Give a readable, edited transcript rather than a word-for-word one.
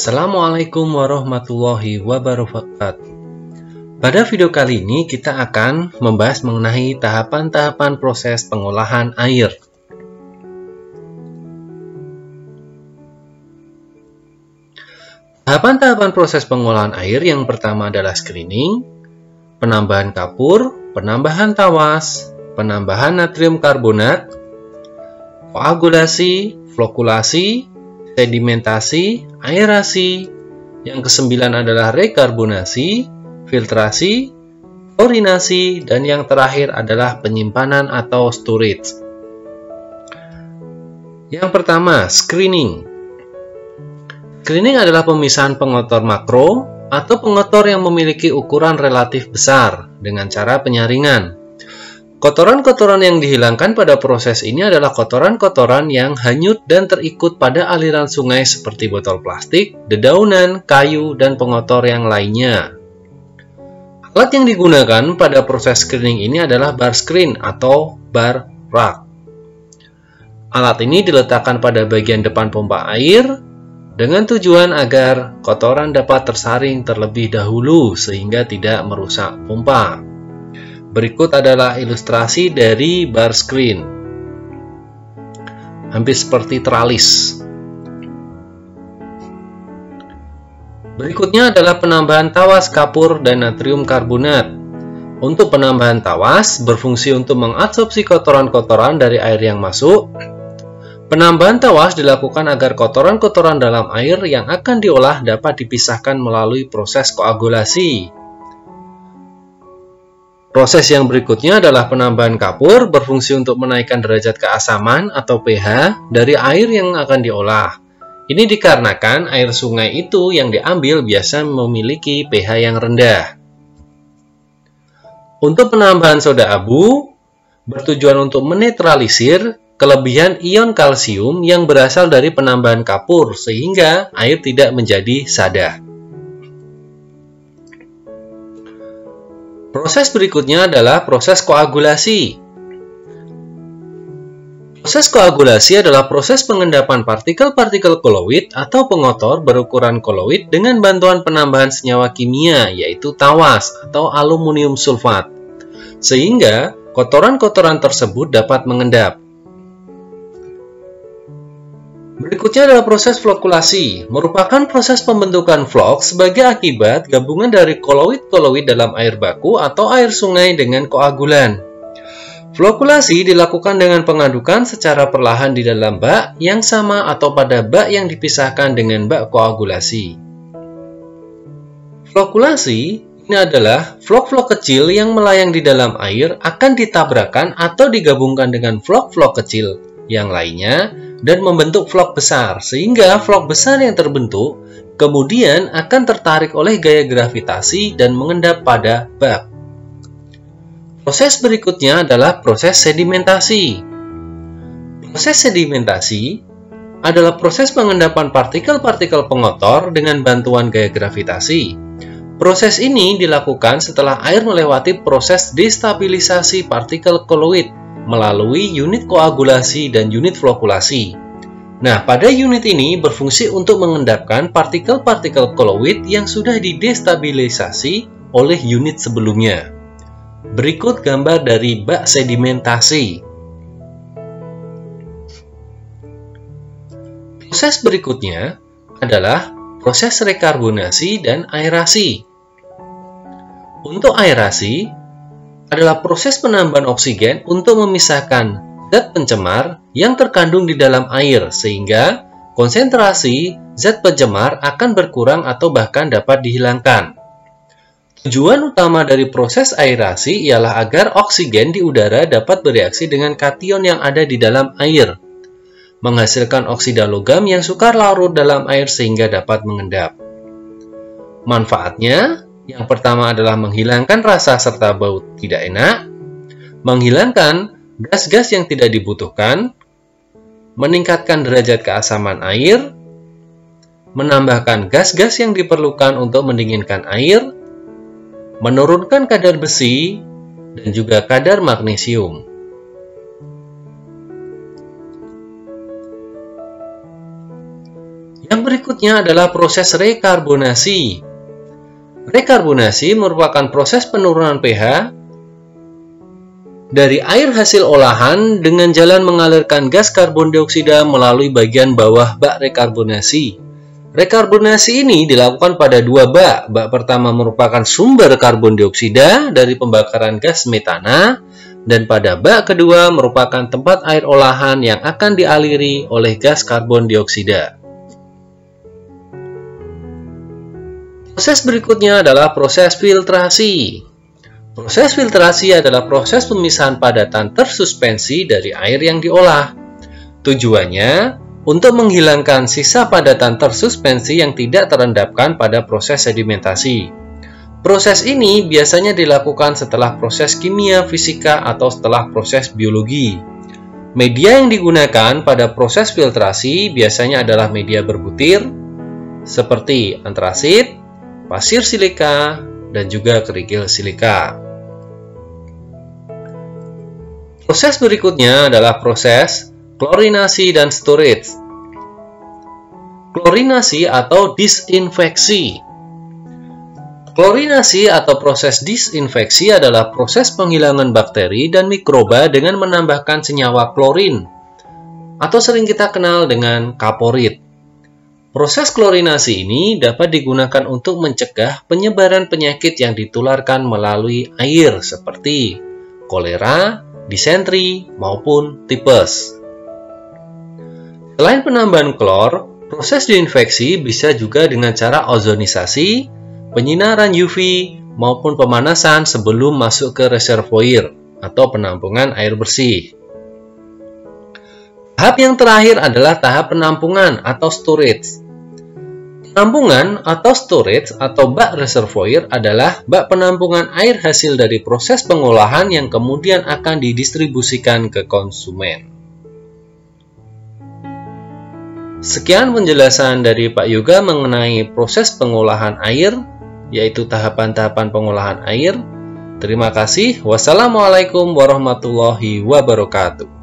Assalamualaikum warahmatullahi wabarakatuh. Pada video kali ini kita akan membahas mengenai tahapan-tahapan proses pengolahan air. Tahapan-tahapan proses pengolahan air yang pertama adalah screening, penambahan kapur, penambahan tawas, penambahan natrium karbonat, koagulasi, flokulasi, sedimentasi, aerasi. Yang kesembilan adalah rekarbonasi, filtrasi, klorinasi, dan yang terakhir adalah penyimpanan atau storage. Yang pertama, screening. Screening adalah pemisahan pengotor makro atau pengotor yang memiliki ukuran relatif besar dengan cara penyaringan. Kotoran-kotoran yang dihilangkan pada proses ini adalah kotoran-kotoran yang hanyut dan terikut pada aliran sungai seperti botol plastik, dedaunan, kayu, dan pengotor yang lainnya. Alat yang digunakan pada proses screening ini adalah bar screen atau bar rack. Alat ini diletakkan pada bagian depan pompa air dengan tujuan agar kotoran dapat tersaring terlebih dahulu sehingga tidak merusak pompa. Berikut adalah ilustrasi dari bar screen. Hampir seperti teralis. Berikutnya adalah penambahan tawas kapur dan natrium karbonat. Untuk penambahan tawas berfungsi untuk mengabsorpsi kotoran-kotoran dari air yang masuk. Penambahan tawas dilakukan agar kotoran-kotoran dalam air yang akan diolah dapat dipisahkan melalui proses koagulasi. Proses yang berikutnya adalah penambahan kapur, berfungsi untuk menaikkan derajat keasaman atau pH dari air yang akan diolah. Ini dikarenakan air sungai itu yang diambil biasa memiliki pH yang rendah. Untuk penambahan soda abu, bertujuan untuk menetralisir kelebihan ion kalsium yang berasal dari penambahan kapur sehingga air tidak menjadi sada. Proses berikutnya adalah proses koagulasi. Proses koagulasi adalah proses pengendapan partikel-partikel koloid atau pengotor berukuran koloid dengan bantuan penambahan senyawa kimia, yaitu tawas atau aluminium sulfat, sehingga kotoran-kotoran tersebut dapat mengendap. Berikutnya adalah proses flokulasi, merupakan proses pembentukan flok sebagai akibat gabungan dari koloid-koloid dalam air baku atau air sungai dengan koagulan. Flokulasi dilakukan dengan pengadukan secara perlahan di dalam bak yang sama atau pada bak yang dipisahkan dengan bak koagulasi. Flokulasi ini adalah flok-flok kecil yang melayang di dalam air akan ditabrakkan atau digabungkan dengan flok-flok kecil yang lainnya dan membentuk flok besar, sehingga flok besar yang terbentuk kemudian akan tertarik oleh gaya gravitasi dan mengendap pada bak. Proses berikutnya adalah proses sedimentasi. Proses sedimentasi adalah proses pengendapan partikel-partikel pengotor dengan bantuan gaya gravitasi. Proses ini dilakukan setelah air melewati proses destabilisasi partikel koloid melalui unit koagulasi dan unit flokulasi. Nah, pada unit ini berfungsi untuk mengendapkan partikel-partikel koloid yang sudah didestabilisasi oleh unit sebelumnya. Berikut gambar dari bak sedimentasi. Proses berikutnya adalah proses rekarbonasi dan aerasi. Untuk aerasi adalah proses penambahan oksigen untuk memisahkan zat pencemar yang terkandung di dalam air sehingga konsentrasi zat pencemar akan berkurang atau bahkan dapat dihilangkan. Tujuan utama dari proses aerasi ialah agar oksigen di udara dapat bereaksi dengan kation yang ada di dalam air, menghasilkan oksida logam yang sukar larut dalam air sehingga dapat mengendap. Manfaatnya yang pertama adalah menghilangkan rasa serta bau tidak enak, menghilangkan gas-gas yang tidak dibutuhkan, meningkatkan derajat keasaman air, menambahkan gas-gas yang diperlukan untuk mendinginkan air, menurunkan kadar besi, dan juga kadar magnesium. Yang berikutnya adalah proses rekarbonasi. Rekarbonasi merupakan proses penurunan pH dari air hasil olahan dengan jalan mengalirkan gas karbon dioksida melalui bagian bawah bak rekarbonasi. Rekarbonasi ini dilakukan pada dua bak. Bak pertama merupakan sumber karbon dioksida dari pembakaran gas metana, dan pada bak kedua merupakan tempat air olahan yang akan dialiri oleh gas karbon dioksida. Proses berikutnya adalah proses filtrasi. Proses filtrasi adalah proses pemisahan padatan tersuspensi dari air yang diolah. Tujuannya untuk menghilangkan sisa padatan tersuspensi yang tidak terendapkan pada proses sedimentasi. Proses ini biasanya dilakukan setelah proses kimia, fisika, atau setelah proses biologi. Media yang digunakan pada proses filtrasi biasanya adalah media berbutir, seperti antrasit, pasir silika, dan juga kerikil silika. Proses berikutnya adalah proses klorinasi dan storage. Klorinasi atau disinfeksi. Klorinasi atau proses disinfeksi adalah proses penghilangan bakteri dan mikroba dengan menambahkan senyawa klorin, atau sering kita kenal dengan kaporit. Proses klorinasi ini dapat digunakan untuk mencegah penyebaran penyakit yang ditularkan melalui air seperti kolera, disentri, maupun tipes. Selain penambahan klor, proses disinfeksi bisa juga dengan cara ozonisasi, penyinaran UV, maupun pemanasan sebelum masuk ke reservoir atau penampungan air bersih. Tahap yang terakhir adalah tahap penampungan atau storage. Penampungan atau storage atau bak reservoir adalah bak penampungan air hasil dari proses pengolahan yang kemudian akan didistribusikan ke konsumen. Sekian penjelasan dari Pak Yoga mengenai proses pengolahan air, yaitu tahapan-tahapan pengolahan air. Terima kasih. Wassalamualaikum warahmatullahi wabarakatuh.